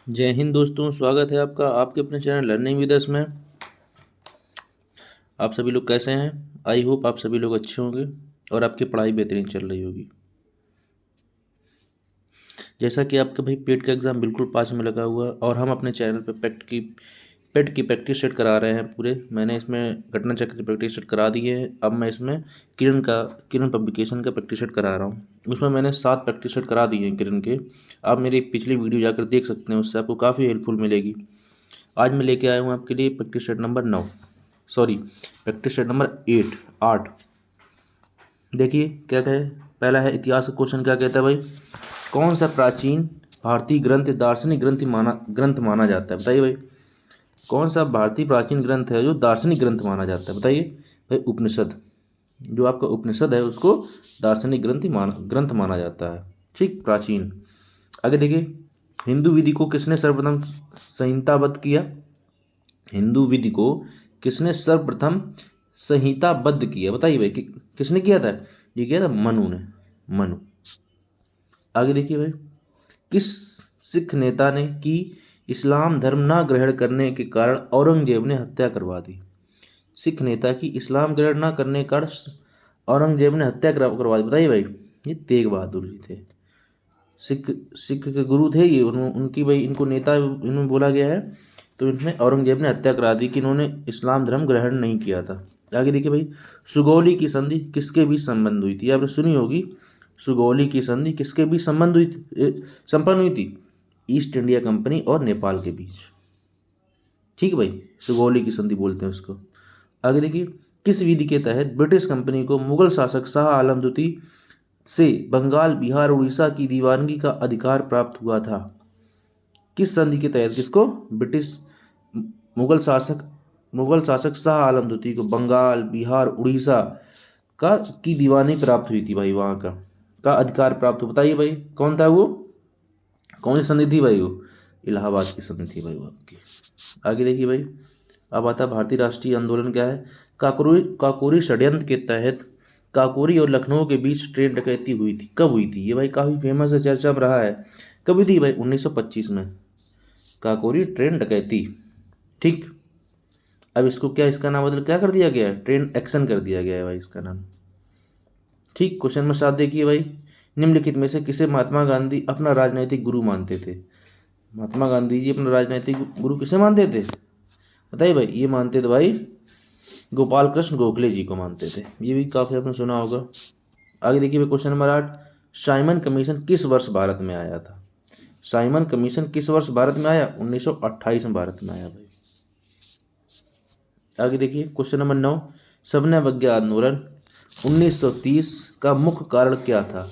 जय हिंद दोस्तों, स्वागत है आपका आपके अपने चैनल लर्निंग विद अस में। आप सभी लोग कैसे हैं? आई होप आप सभी लोग अच्छे होंगे और आपकी पढ़ाई बेहतरीन चल रही होगी। जैसा कि आपके भाई पेट का एग्ज़ाम बिल्कुल पास में लगा हुआ है और हम अपने चैनल पे पेट की प्रैक्टिस सेट करा रहे हैं पूरे। मैंने इसमें घटना चक्र की प्रैक्टिस सेट करा दी है। अब मैं इसमें किरण पब्लिकेशन का प्रैक्टिस सेट करा रहा हूँ। उसमें मैंने 7 प्रैक्टिस सेट करा दिए हैं किरण के। आप मेरी पिछली वीडियो जाकर देख सकते हैं, उससे आपको काफ़ी हेल्पफुल मिलेगी। आज मैं लेके आया हूँ आपके लिए practice set number 9, sorry practice set number 8। देखिए क्या कहे। पहला है इतिहास का क्वेश्चन। क्या कहता है भाई? कौन सा प्राचीन भारतीय ग्रंथ दार्शनिक ग्रंथ माना जाता है? बताइए भाई, कौन सा भारतीय प्राचीन ग्रंथ है जो दार्शनिक ग्रंथ माना जाता है? बताइए भाई। उपनिषद। जो आपका उपनिषद है उसको दार्शनिक ग्रंथ माना जाता है। ठीक, प्राचीन। आगे देखिए, हिंदू विधि को किसने सर्वप्रथम संहिताबद्ध किया? हिंदू विधि को किसने सर्वप्रथम संहिताबद्ध किया? बताइए भाई, किसने किया था? ये किया था मनु ने। मनु। आगे देखिए भाई, किस सिख नेता ने की इस्लाम धर्म न ग्रहण करने के कारण औरंगजेब ने हत्या करवा दी? सिख नेता की इस्लाम ग्रहण न करने के कारण औरंगजेब ने हत्या करवा दी। बताइए भाई। ये तेग बहादुर जी थे। सिख सिख के गुरु थे ये। उनकी भाई, इनको नेता इन्होंने बोला गया है। तो इनमें औरंगजेब ने हत्या करा दी कि इन्होंने इस्लाम धर्म ग्रहण नहीं किया था। आगे देखिए भाई, सुगौली की संधि किसके बीच संबंध हुई थी? आपने सुनी होगी। सुगौली की संधि किसके बीच संपन्न हुई थी? ईस्ट इंडिया कंपनी और नेपाल के बीच। ठीक है भाई, सुगौली की संधि बोलते हैं उसको। आगे देखिए, किस विधि के तहत ब्रिटिश कंपनी को मुगल शासक शाह आलम द्वितीय से बंगाल, बिहार, उड़ीसा की दीवानगी का अधिकार प्राप्त हुआ था? किस संधि के तहत किसको? ब्रिटिश मुगल शासक मुगल शासक शाह आलम द्वितीय को बंगाल, बिहार, उड़ीसा का की दीवानी प्राप्त हुई थी भाई। वहाँ का अधिकार प्राप्त हो। बताइए भाई, कौन था वो? कौन सी संधि थी भाई वो? इलाहाबाद की संधि थी भाई वो आपकी। आगे देखिए भाई, अब आता भारतीय राष्ट्रीय आंदोलन क्या है? काकोरी षड्यंत्र के तहत काकोरी और लखनऊ के बीच ट्रेन डकैती हुई थी। कब हुई थी ये भाई? काफ़ी फेमस है, चर्चा में रहा है। कब हुई थी भाई? 1925 में काकोरी ट्रेन डकैती। ठीक। अब इसको क्या, इसका नाम बदल क्या कर दिया गया है? ट्रेन एक्शन कर दिया गया है भाई इसका नाम। ठीक। क्वेश्चन नंबर 7 देखिए भाई, निम्नलिखित में से किसे महात्मा गांधी अपना राजनैतिक गुरु मानते थे? महात्मा गांधी जी अपना राजनैतिक गुरु किसे मानते थे? बताइए भाई। ये मानते थे भाई गोपाल कृष्ण गोखले जी को मानते थे। ये भी काफ़ी आपने सुना होगा। आगे देखिए भाई, क्वेश्चन नंबर 8, साइमन कमीशन किस वर्ष भारत में आया था? साइमन कमीशन किस वर्ष भारत में आया? 1928 में भारत में आया भाई। आगे देखिए, क्वेश्चन नंबर 9, सविनय अवज्ञा आंदोलन 1930 का मुख्य कारण क्या था?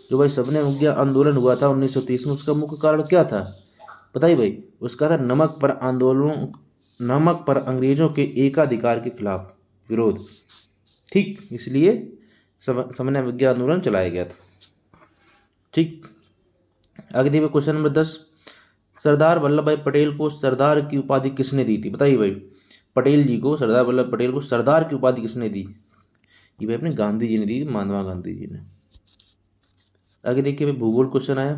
जो भाई सविनय अवज्ञा आंदोलन हुआ था 1930 में, उसका मुख्य कारण क्या था? बताइए भाई। उसका था नमक पर अंग्रेजों के एकाधिकार के खिलाफ विरोध। ठीक, इसलिए सविनय अवज्ञा आंदोलन चलाया गया था। ठीक। आगे देखिए क्वेश्चन नंबर 10, सरदार वल्लभ भाई पटेल को सरदार की उपाधि किसने दी थी? बताइए भाई। पटेल जी को, सरदार वल्लभ पटेल को सरदार की उपाधि किसने दी? ये भाई अपने गांधी जी ने दी, महात्मा गांधी जी ने। आगे देखिए भाई, भूगोल क्वेश्चन आया,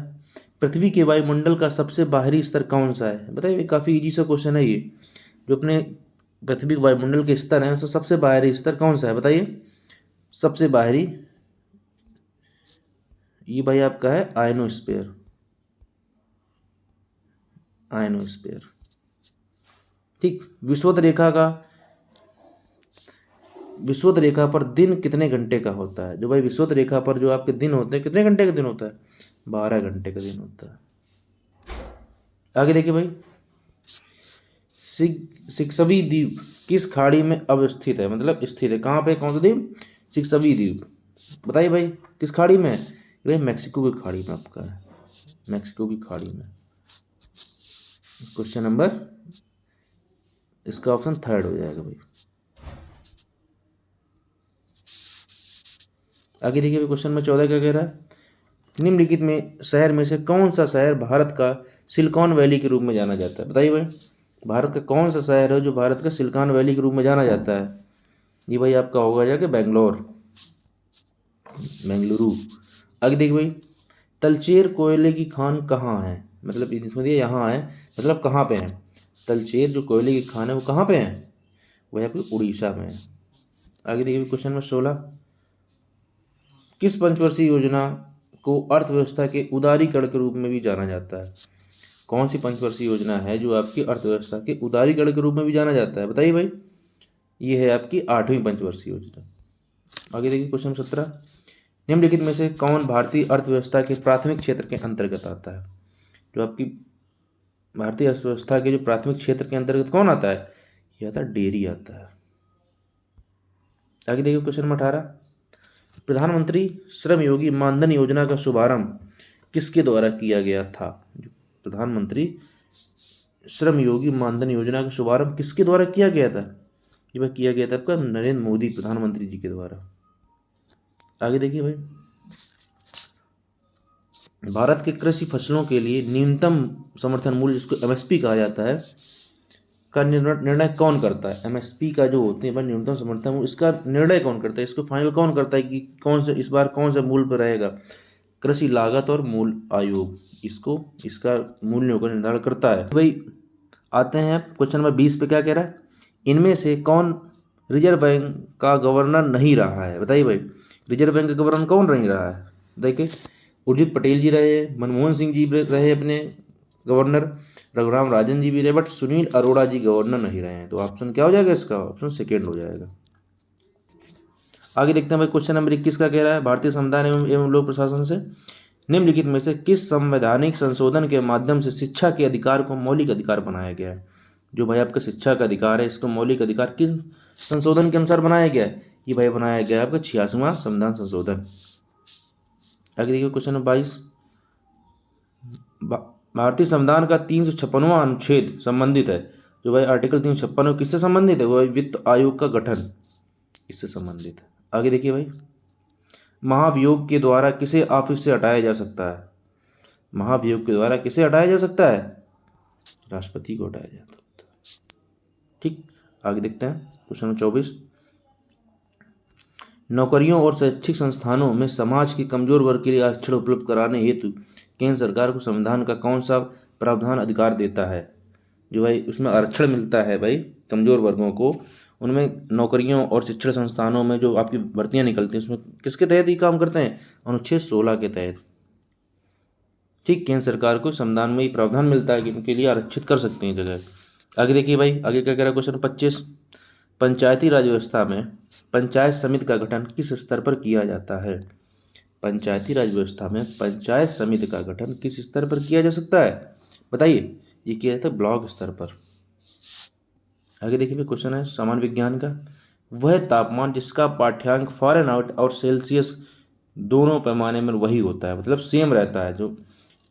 पृथ्वी के वायुमंडल का सबसे बाहरी स्तर कौन सा है? बताइए भाई, काफ़ी इजी सा क्वेश्चन है ये। जो अपने पृथ्वी के वायुमंडल के स्तर हैं उसका सबसे बाहरी स्तर कौन सा है? बताइए। सबसे बाहरी, ये भाई आपका है आयनोस्फीयर। आयनोस्फीयर। ठीक। विषुवत रेखा पर दिन कितने घंटे का होता है? जो भाई विषुवत रेखा पर जो आपके दिन होते हैं, कितने घंटे का दिन होता है? 12 घंटे का दिन होता है। आगे देखिए भाई, शिक्षवी द्वीप किस खाड़ी में अवस्थित है? मतलब स्थित है कहाँ पे? कौन सा द्वीप? शिक्षवी द्वीप। बताइए भाई, किस खाड़ी में है? भाई मैक्सिको की खाड़ी में आपका है। मैक्सिको की खाड़ी में। क्वेश्चन नंबर, इसका ऑप्शन 3 हो जाएगा भाई। आगे देखिए क्वेश्चन नंबर 14 क्या कह रहा है, निम्नलिखित में शहर में से कौन सा शहर भारत का सिलिकॉन वैली के रूप में जाना जाता है? बताइए भाई। भारत का कौन सा शहर है जो भारत का सिलिकॉन वैली के रूप में जाना जाता है? ये भाई आपका होगा जाके बेंगलुरु। आगे देखिए भाई, तलचेर कोयले की खान कहाँ है? मतलब इसमें दिया यहाँ है, मतलब कहाँ पे है। तलचेर जो कोयले की खान है वो कहाँ पे है, वो यहाँ पे उड़ीसा में है। आगे देखिए क्वेश्चन नंबर 16, किस पंचवर्षीय योजना को अर्थव्यवस्था के उदारीकरण के रूप में भी जाना जाता है। कौन सी पंचवर्षीय योजना है जो आपकी अर्थव्यवस्था के उदारीकरण के रूप में भी जाना जाता है, बताइए भाई। ये है आपकी 8वीं पंचवर्षीय योजना। आगे देखिए क्वेश्चन 17, निम्नलिखित में से कौन भारतीय अर्थव्यवस्था के प्राथमिक क्षेत्र के अंतर्गत आता है। जो आपकी भारतीय अर्थव्यवस्था के जो प्राथमिक क्षेत्र के अंतर्गत कौन आता है, यह आता है डेयरी आता है। आगे देखिए क्वेश्चन नंबर 18, प्रधानमंत्री श्रम योगी मानधन योजना का शुभारंभ किसके द्वारा किया गया था। जो प्रधानमंत्री श्रम योगी मानधन योजना का शुभारंभ किसके द्वारा किया गया था, ये किया गया था आपका नरेंद्र मोदी प्रधानमंत्री जी के द्वारा। आगे देखिए भाई, भारत के कृषि फसलों के लिए न्यूनतम समर्थन मूल्य जिसको एमएसपी कहा जाता है का निर्णय कौन करता है। एमएसपी का जो होते हैं न्यूनतम समर्थन मूल्य, इसका निर्णय कौन करता है, इसको फाइनल कौन करता है कि कौन से इस बार कौन से मूल्य पर रहेगा। कृषि लागत और मूल्य आयोग इसका मूल्यों का निर्धारण करता है। भाई आते हैं क्वेश्चन नंबर 20 पे, क्या कह रहा है, इनमें से कौन रिजर्व बैंक का गवर्नर नहीं रहा है, बताइए भाई। रिजर्व बैंक का गवर्नर कौन नहीं रहा है, देखिए उर्जित पटेल जी रहे, मनमोहन सिंह जी रहे अपने गवर्नर, रघुराम राजन जी भी रहे, बट सुनील अरोड़ा जी गवर्नर नहीं रहे हैं। तो ऑप्शन क्या हो जाएगा इसका, ऑप्शन सेकेंड हो जाएगा। आगे देखते हैं भाई क्वेश्चन नंबर 21 का कह रहा है, भारतीय संविधान एवं लोक प्रशासन से निम्नलिखित में से किस संवैधानिक संशोधन के माध्यम से शिक्षा के अधिकार को मौलिक अधिकार बनाया गया है। जो भाई आपका शिक्षा का अधिकार है, इसको मौलिक अधिकार किस संशोधन के अनुसार बनाया गया है, ये भाई बनाया गया है आपका 86वां संविधान संशोधन। आगे देखिए क्वेश्चन नंबर 22, भारतीय संविधान का 356वां अनुच्छेद संबंधित है। जो भाई आर्टिकल 356 किससे संबंधित है, वो वित्त आयोग का गठन, इससे संबंधित है। आगे देखिए भाई, महाभियोग के द्वारा किसे ऑफिस से हटाया जा सकता है। महाभियोग के द्वारा किसे हटाया जा सकता है, राष्ट्रपति को हटाया जा सकता है। ठीक, आगे देखते हैं क्वेश्चन नंबर 24, नौकरियों और शैक्षिक संस्थानों में समाज के कमजोर वर्ग के लिए आरक्षण उपलब्ध कराने हेतु केंद्र सरकार को संविधान का कौन सा प्रावधान अधिकार देता है। जो भाई उसमें आरक्षण मिलता है भाई कमजोर वर्गों को, उनमें नौकरियों और शिक्षण संस्थानों में जो आपकी भर्तियां निकलती हैं उसमें किसके तहत ही काम करते हैं, अनुच्छेद 16 के तहत। ठीक, केंद्र सरकार को संविधान में ही प्रावधान मिलता है कि उनके लिए आरक्षित कर सकते हैं जगह। आगे देखिए भाई, आगे क्या कह रहा है क्वेश्चन 25, पंचायती राज व्यवस्था में पंचायत समिति का गठन किस स्तर पर किया जाता है। पंचायती राज व्यवस्था में पंचायत समिति का गठन किस स्तर पर किया जा सकता है, बताइए। ये किया जाता है ब्लॉक स्तर पर। आगे देखिए क्वेश्चन है सामान्य विज्ञान का, वह तापमान जिसका पाठ्यांक फ़ारेनहाइट और सेल्सियस दोनों पैमाने में वही होता है, मतलब सेम रहता है। जो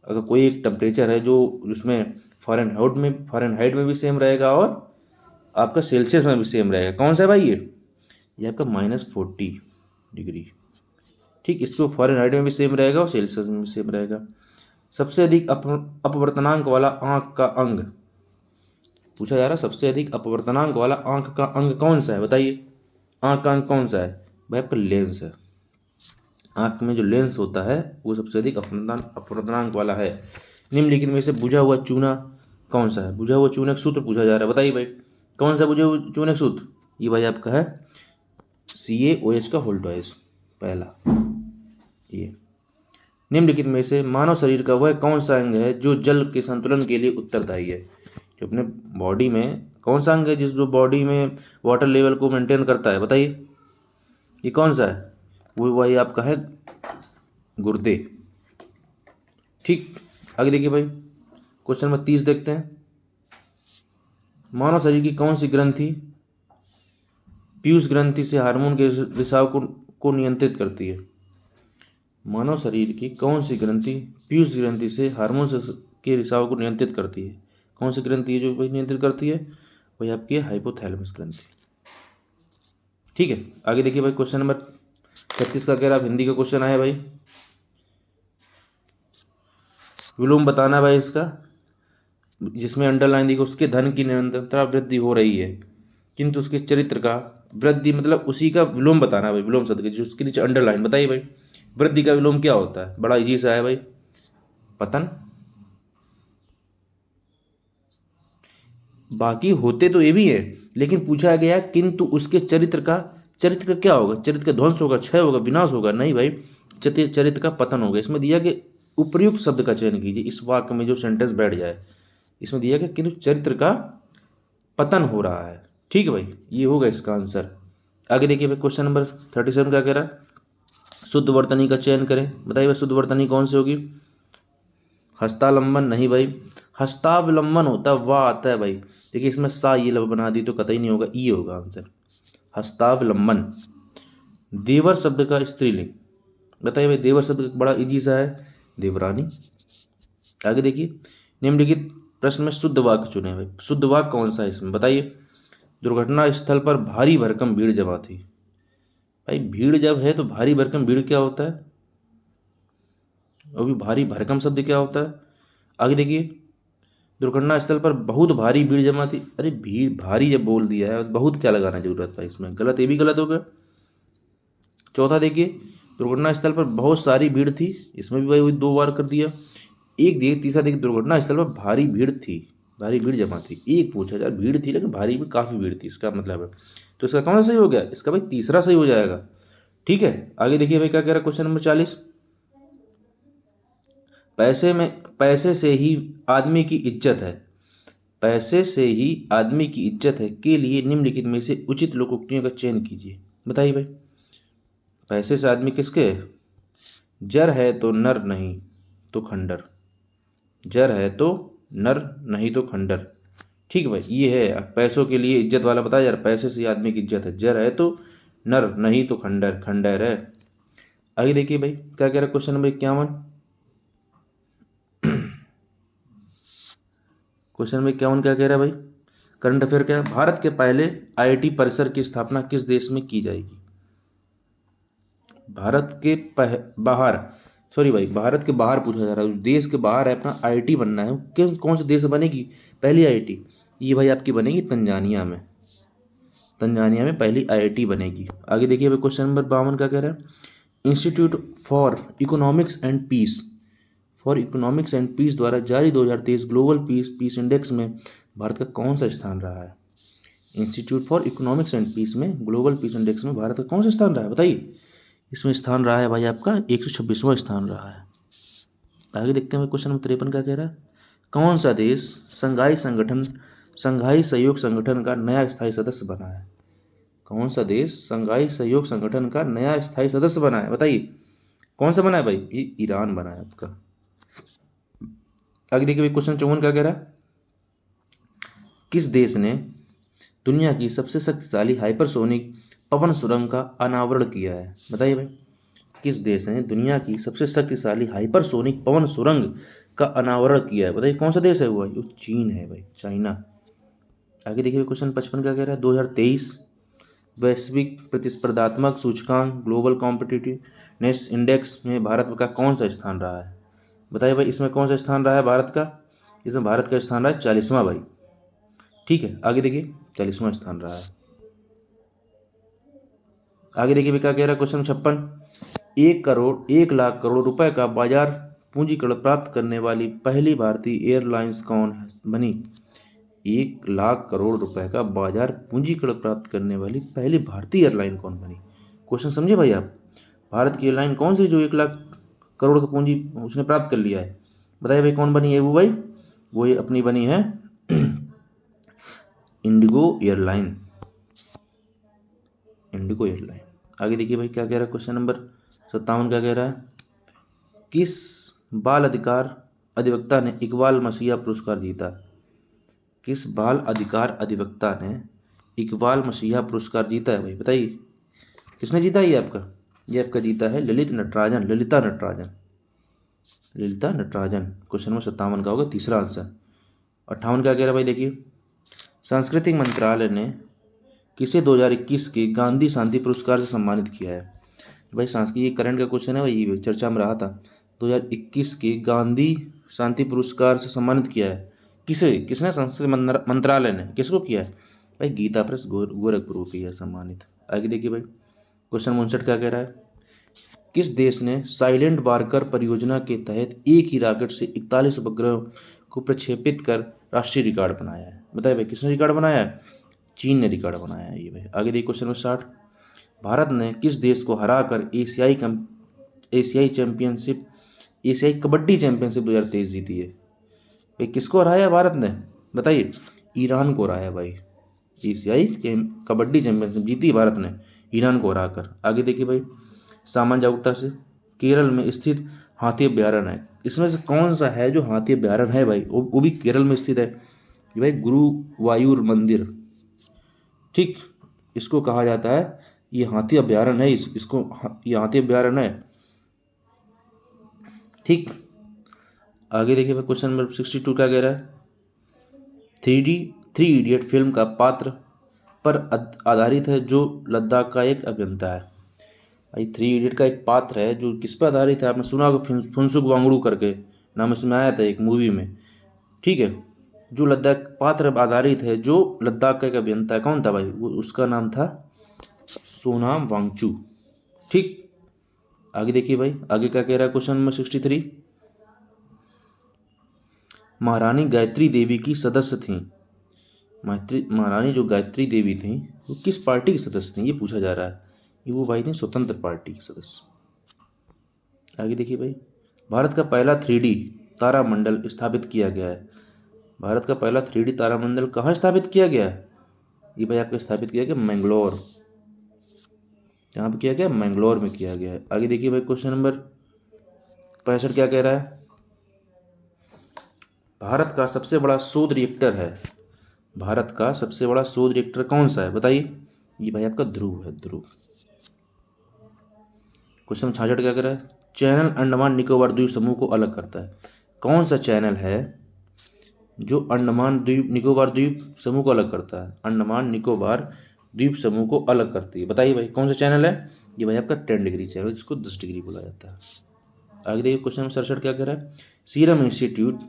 अगर कोई एक टेम्परेचर है जो उसमें फ़ारेनहाइट में भी सेम रहेगा और आपका सेल्सियस में भी सेम रहेगा, कौन सा है भाई ये आपका -40 डिग्री। ठीक, इसको फ़ारेनहाइट में भी सेम रहेगा और सेल्सियस में भी सेम रहेगा। सबसे अधिक अपवर्तनांक वाला आंख का अंग पूछा जा रहा है, सबसे अधिक अपवर्तनांक वाला आंख का अंग कौन सा है, बताइए। आंख का अंग कौन सा है भाई, आपका लेंस है। आंख में जो लेंस होता है वो सबसे अधिक अपवर्तनांक वाला है। निम्नलिखित में से बुझा हुआ चूना कौन सा है, बुझा हुआ चूनक सूत्र पूछा जा रहा है, बताइए भाई कौन सा बुझा हुआ चूनक सूत्र। ये भाई आपका है CaOH का होल ट्वाइस पहला। ये निम्नलिखित में से मानव शरीर का वह कौन सा अंग है जो जल के संतुलन के लिए उत्तरदायी है। जो अपने बॉडी में कौन सा अंग है जो बॉडी में वाटर लेवल को मेंटेन करता है, बताइए। ये कौन सा है, वो वही आपका है गुर्दे। ठीक, आगे देखिए भाई क्वेश्चन नंबर 30 देखते हैं, मानव शरीर की कौन सी ग्रंथि पीयूष ग्रंथि से हार्मोन के रिसाव को नियंत्रित करती है। मानव शरीर की कौन सी ग्रंथि पीयूष ग्रंथि से हार्मोन के रिसाव को नियंत्रित करती है। कौन सी ग्रंथि है जो वही नियंत्रित करती है, वही आपकी है हाइपोथैलेमस ग्रंथि। ठीक है, आगे देखिए भाई क्वेश्चन नंबर 36 का कह रहा है, हिंदी का क्वेश्चन आया भाई, विलोम बताना है भाई इसका, जिसमें अंडरलाइन देखो, उसके धन की निरंतरता वृद्धि हो रही है किंतु उसके चरित्र का वृद्धि, मतलब उसी का विलोम बताना है भाई, विलोम शब्द के उसके नीचे अंडरलाइन, बताइए भाई वृद्धि का विलोम क्या होता है। बड़ा इजी सा है भाई, पतन, बाकी होते तो ये भी है, लेकिन पूछा गया किंतु उसके चरित्र का क्या होगा? चरित्र का ध्वंस होगा, क्षय होगा, विनाश होगा? नहीं भाई, चरित्र का पतन होगा। इसमें दिया कि उपयुक्त शब्द का चयन कीजिए, इस वाक्य में जो सेंटेंस बैठ जाए। इसमें दिया कि किंतु चरित्र का पतन हो रहा है। ठीक है भाई, ये होगा इसका आंसर। आगे देखिए भाई, क्वेश्चन नंबर 37 क्या कह रहा है? शुद्ध वर्तनी का चयन करें। बताइए भाई, शुद्ध वर्तनी कौन सी होगी? हस्तालंबन नहीं भाई, हस्तावलंबन होता है, वाह आता है भाई। देखिए इसमें सा ये लब बना दी तो कतई नहीं होगा, ई होगा आंसर, हस्तावलंबन। देवर शब्द का स्त्रीलिंग। बताइए भाई, देवर शब्द बड़ा इजी सा है, देवरानी। आगे देखिए, निम्नलिखित प्रश्न में शुद्ध वाक्य चुने भाई। शुद्ध वाक्य कौन सा है इसमें? बताइए। दुर्घटना स्थल पर भारी भरकम भीड़ जमा थी। भाई भीड़ जब है तो भारी भरकम भीड़ क्या होता है? और भी भारी भरकम शब्द क्या होता है? आगे देखिए, दुर्घटना स्थल पर बहुत भारी भीड़ जमा थी। अरे भीड़ भारी जब बोल दिया है, बहुत क्या लगाना जरूरत था इसमें? गलत, ये भी गलत हो गया। चौथा देखिए, दुर्घटना स्थल पर बहुत सारी भीड़ थी, इसमें भी भाई वही 2 बार कर दिया। एक देखिए, तीसरा देखिए, दुर्घटना स्थल पर भारी भीड़ थी, भारी भीड़ जमा थी। एक पूछा यार, भीड़ थी लेकिन भारी भी काफ़ी भीड़ थी, इसका मतलब है। तो इसका कौन सा सही हो गया? इसका भाई तीसरा सही हो जाएगा। ठीक है, आगे देखिए भाई क्या कह रहा है, क्वेश्चन नंबर 40। पैसे से ही आदमी की इज्जत है, पैसे से ही आदमी की इज्जत है के लिए निम्नलिखित में से उचित लोकोक्तियों का चयन कीजिए। बताइए भाई, पैसे से आदमी किसके है? जर है तो नर, नहीं तो खंडर। जर है तो नर, नहीं तो खंडर। ठीक है भाई, ये है पैसों के लिए इज्जत वाला। बताया यार, पैसे से आदमी की इज्जत है, जर है तो नर, नहीं तो खंडर, खंडर है। आगे देखिए भाई क्या कह रहा है, क्वेश्चन नंबर 51। क्वेश्चन नंबर 51 क्या कह रहा है भाई? करंट अफेयर क्या है? भारत के पहले आईआईटी परिसर की स्थापना किस देश में की जाएगी? भारत के बाहर, सॉरी भाई, भारत के बाहर पूछा जा रहा है, उस देश के बाहर है अपना आईआईटी बनना है, किस कौन से देश में बनेगी पहली आईआईटी? ये भाई आपकी बनेगी तंजानिया में, तंजानिया में पहली आईआईटी बनेगी। आगे देखिए भाई, क्वेश्चन नंबर 52 क्या कह रहा है? Institute for economics and peace, द्वारा जारी 2023 ग्लोबल पीस इंडेक्स में भारत का कौन सा स्थान रहा है? Institute for economics and peace में ग्लोबल पीस इंडेक्स में भारत का कौन सा स्थान रहा है? बताइए। इसमें स्थान रहा है भाई आपका 126वां स्थान रहा है। आगे देखते हैं क्वेश्चन नंबर 53 क्या कह रहा है? कौन सा देश संघाई सहयोग संगठन का नया स्थायी सदस्य बना है? कौन सा देश संघाई सहयोग संगठन का नया स्थायी सदस्य बना है? बताइए कौन सा बना है भाई? ये ईरान बना है आपका। आगे देखिए भाई, क्वेश्चन 54 क्या कह रहा है? किस देश ने दुनिया की सबसे शक्तिशाली हाइपरसोनिक पवन सुरंग का अनावरण किया है? बताइए भाई, किस देश ने दुनिया की सबसे शक्तिशाली हाइपरसोनिक पवन सुरंग का अनावरण किया है? बताइए कौन सा देश है वो? ये चीन है भाई, चाइना। आगे देखिए क्वेश्चन 55 क्या कह रहा है? 2023 वैश्विक प्रतिस्पर्धात्मक सूचकांक ग्लोबल कॉम्पिटिटिवनेस इंडेक्स में भारत का कौन सा स्थान रहा है? बताइए भाई, इसमें कौन सा स्थान रहा है भारत का? इसमें भारत का स्थान रहा है 40वां भाई। ठीक है, आगे देखिए 40वां स्थान रहा है। आगे देखिए भाई क्या कह रहा है, क्वेश्चन 56। 1 लाख करोड़ रुपए का बाजार पूंजीकरण प्राप्त करने वाली पहली भारतीय एयरलाइंस कौन बनी? 1 लाख करोड़ रुपए का बाजार पूंजीकरण प्राप्त करने वाली पहली भारतीय एयरलाइन कौन बनी? क्वेश्चन समझे भाई आप? भारत की एयरलाइन कौन सी जो 1 लाख करोड़ का पूंजी उसने प्राप्त कर लिया है? बताइए भाई कौन बनी है वो भाई? वो ये अपनी बनी है इंडिगो एयरलाइन, इंडिगो एयरलाइन। आगे देखिए भाई क्या कह रहा है, क्वेश्चन नंबर 57 क्या कह रहा है? किस बाल अधिकार अधिवक्ता ने इकबाल मसीहा पुरस्कार जीता? किस बाल अधिकार अधिवक्ता ने इकबाल मसीहा पुरस्कार जीता है भाई? बताइए किसने जीता? ये आपका जीता है ललिता नटराजन। क्वेश्चन नंबर 57 का होगा तीसरा आंसर। 58 क्या कह रहा है भाई? देखिए, सांस्कृतिक मंत्रालय ने किसे 2021 के गांधी शांति पुरस्कार से सम्मानित किया है? भाई ये करंट का क्वेश्चन है भाई, ये चर्चा में रहा था। 2021 के गांधी शांति पुरस्कार से सम्मानित किया है किसने? संस्कृति मंत्रालय ने किसको किया है भाई? गीता प्रेस गोरखपुर को किया सम्मानित। आगे देखिए भाई, क्वेश्चन 59 क्या कह रहा है? किस देश ने साइलेंट वारकर परियोजना के तहत एक ही रॉकेट से 41 उपग्रह को प्रक्षेपित कर राष्ट्रीय रिकॉर्ड बनाया है? बताइए भाई, किसने रिकॉर्ड बनाया है? चीन ने रिकॉर्ड बनाया है ये भाई। आगे देखिए क्वेश्चन नंबर 60, भारत ने किस देश को हराकर एशियाई कबड्डी चैंपियनशिप 2023 जीती है? भाई किसको हराया भारत ने? बताइए। ईरान को हराया भाई। एशियाई कबड्डी चैंपियनशिप जीती भारत ने ईरान को हराकर। आगे देखिए भाई, सामान्य जागरूकता से, केरल में स्थित हाथी अभ्यारण्य है, इसमें से कौन सा है जो हाथी अभ्यारण्य है भाई? वो भी केरल में स्थित है ये भाई, गुरुवायूर मंदिर। ठीक, इसको कहा जाता है, ये हाथी अभ्यारण्य है, ये हाथी अभ्यारण्य है। ठीक, आगे देखिए भाई, क्वेश्चन नंबर 62 क्या कह रहा है? थ्री इडियट फिल्म का पात्र पर आधारित है जो लद्दाख का एक अभियंता है। भाई 3 इडियट का एक पात्र है जो किस पर आधारित है? आपने सुना होगा, फुनसुक वांगडू करके नाम इसमें आया था एक मूवी में। ठीक है, जो लद्दाख पात्र आधारित है जो लद्दाख का एक अभियंता है, कौन था भाई? वो उसका नाम था सोनाम वांगचू। ठीक, आगे देखिए भाई, आगे क्या कह रहा है क्वेश्चन नंबर 63, महारानी गायत्री देवी की सदस्य थी। महारानी जो गायत्री देवी थी वो किस पार्टी की सदस्य थी, ये पूछा जा रहा है। ये वो भाई थी स्वतंत्र पार्टी की सदस्य। आगे देखिए भाई, भारत का पहला 3D तारामंडल स्थापित किया गया है। भारत का पहला 3D तारामंडल कहाँ स्थापित किया गया है? ये भाई आपका स्थापित किया गया मैंगलोर। कहाँ पे किया गया? मैंगलोर में किया गया है। आगे देखिए भाई, क्वेश्चन नंबर 65 क्या कह रहा है? भारत का सबसे बड़ा शोध रिएक्टर है, भारत का सबसे बड़ा शोध रिएक्टर कौन सा है? बताइए। ये भाई आपका ध्रुव है, ध्रुव। क्वेश्चन 66 क्या कर रहा है? चैनल अंडमान निकोबार द्वीप समूह को अलग करता है। कौन सा चैनल है जो अंडमान द्वीप निकोबार द्वीप समूह को अलग करता है? अंडमान निकोबार द्वीप समूह को अलग करती है। बताइए भाई कौन सा चैनल है? ये भाई आपका 10 डिग्री चैनल, जिसको 10 डिग्री बोला जाता है। आगे देखिए क्वेश्चन 67 क्या कह रहा है? सीरम इंस्टीट्यूट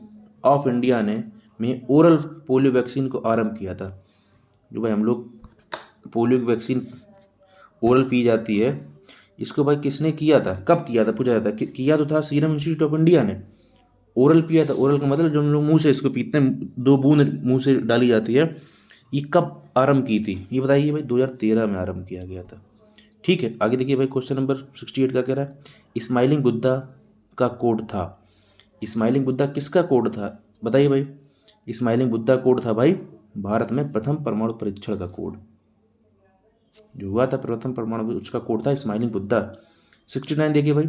ऑफ इंडिया ने में ओरल पोलियो वैक्सीन को आरंभ किया था। जो भाई हम लोग पोलियो की वैक्सीन ओरल पी जाती है, इसको भाई किसने किया था, कब किया था, पूछा जाता है। किया तो था सीरम इंस्टीट्यूट ऑफ इंडिया ने। ओरल पिया था, ओरल का मतलब जो हम लोग मुंह से इसको पीते हैं, 2 बूंद मुंह से डाली जाती है। ये कब आरंभ की थी ये बताइए भाई? 2013 में आरंभ किया गया था। ठीक है, आगे देखिए भाई, क्वेश्चन नंबर 68 का कह रहा है? स्माइलिंग बुद्धा का कोड था। स्माइलिंग बुद्धा किसका कोड था? बताइए भाई। स्माइलिंग बुद्धा कोड था भाई भारत में प्रथम परमाणु परीक्षण का कोड जो हुआ था, प्रथम परमाणु उसका कोड था स्माइलिंग बुद्धा। 69 देखिए भाई,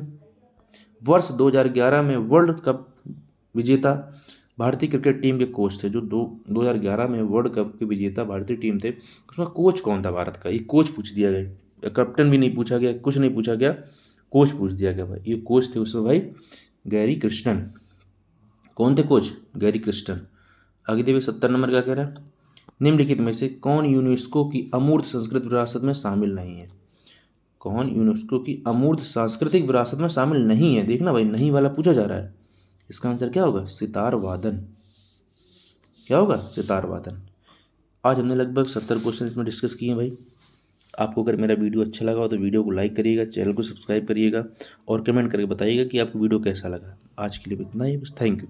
वर्ष 2011 में वर्ल्ड कप विजेता भारतीय क्रिकेट टीम के कोच थे। जो 2011 में वर्ल्ड कप के विजेता भारतीय टीम थे, उसमें कोच कौन था भारत का? ये कोच पूछ दिया गया, कैप्टन भी नहीं पूछा गया, कुछ नहीं पूछा गया, कोच पूछ दिया गया भाई। ये कोच थे उसमें भाई गैरी कृष्णन। कौन थे कोच? गैरी कृष्णन। आगे देखिए 70 नंबर क्या कह रहा है? निम्नलिखित में से कौन यूनेस्को की अमूर्त सांस्कृतिक विरासत में शामिल नहीं है? कौन यूनेस्को की अमूर्त सांस्कृतिक विरासत में शामिल नहीं है? देखना भाई, नहीं वाला पूछा जा रहा है। इसका आंसर क्या होगा? सितार वादन। क्या होगा? सितार वादन। आज हमने लगभग 70 क्वेश्चन इसमें डिस्कस किए हैं भाई। आपको अगर मेरा वीडियो अच्छा लगा हो तो वीडियो को लाइक करिएगा, चैनल को सब्सक्राइब करिएगा और कमेंट करके बताइएगा कि आपको वीडियो कैसा लगा। आज के लिए इतना ही बस, थैंक यू।